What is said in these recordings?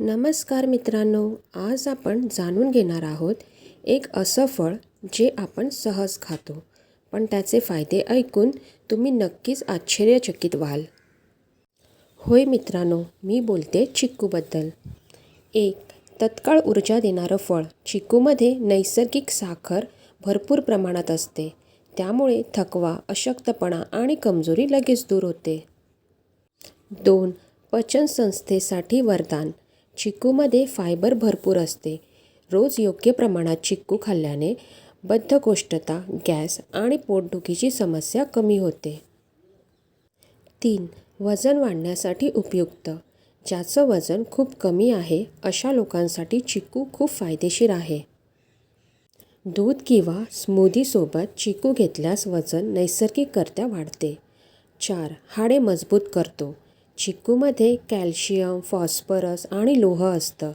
नमस्कार मित्रांनो, आज आपण जाणून घेणार आहोत एक असं फळ जे आपण सहज खातो, पण त्याचे फायदे ऐकून तुम्ही नक्कीच आश्चर्यचकित व्हाल. होय मित्रांनो, मी बोलते चिक्कूबद्दल. एक तत्काळ ऊर्जा देणारं फळ. चिक्कूमध्ये नैसर्गिक साखर भरपूर प्रमाणात असते, त्यामुळे थकवा, अशक्तपणा आणि कमजोरी लगेच दूर होते. 2 पचनसंस्थेसाठी वरदान. चिक्कूमध्ये फायबर भरपूर असते. रोज योग्य प्रमाणात चिक्कू खाल्ल्याने बद्धकोष्ठता, गॅस आणि पोटदुखीची समस्या कमी होते. 3 वजन वाढण्यासाठी उपयुक्त. ज्याचं वजन खूप कमी आहे अशा लोकांसाठी चिक्कू खूप फायदेशीर आहे. दूध किंवा स्मूदीसोबत चिक्कू घेतल्यास वजन नैसर्गिकरित्या वाढते. 4 हाडे मजबूत करतो. चिक्कूमध्ये कॅल्शियम, फॉस्फरस आणि लोह असतं,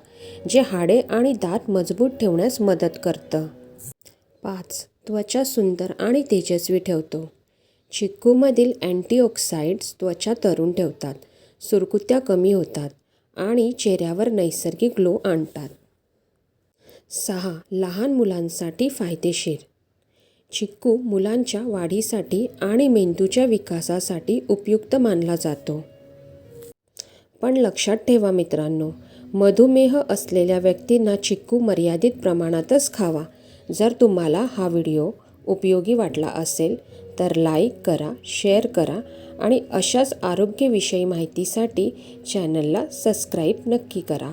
जे हाडे आणि दात मजबूत ठेवण्यास मदत करतं. 5 त्वचा सुंदर आणि तेजस्वी ठेवतो. चिक्कूमधील अँटीऑक्सिडंट्स त्वचा तरुण ठेवतात, सुरकुत्या कमी होतात आणि चेहऱ्यावर नैसर्गिक ग्लो आणतात. 6 लहान मुलांसाठी फायदेशीर. चिक्कू मुलांच्या वाढीसाठी आणि मेंदूच्या विकासासाठी उपयुक्त मानला जातो. पण लक्षात ठेवा मित्रांनो, मधुमेह असलेल्या व्यक्तींना चिक्कू मर्यादित प्रमाणातच खावा. जर तुम्हाला हा व्हिडिओ उपयोगी वाटला असेल तर लाईक करा, शेअर करा आणि अशाच आरोग्यविषयी माहितीसाठी चॅनलला सबस्क्राईब नक्की करा.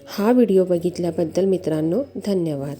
हा व्हिडिओ बघितल्याबद्दल मित्रांनो धन्यवाद.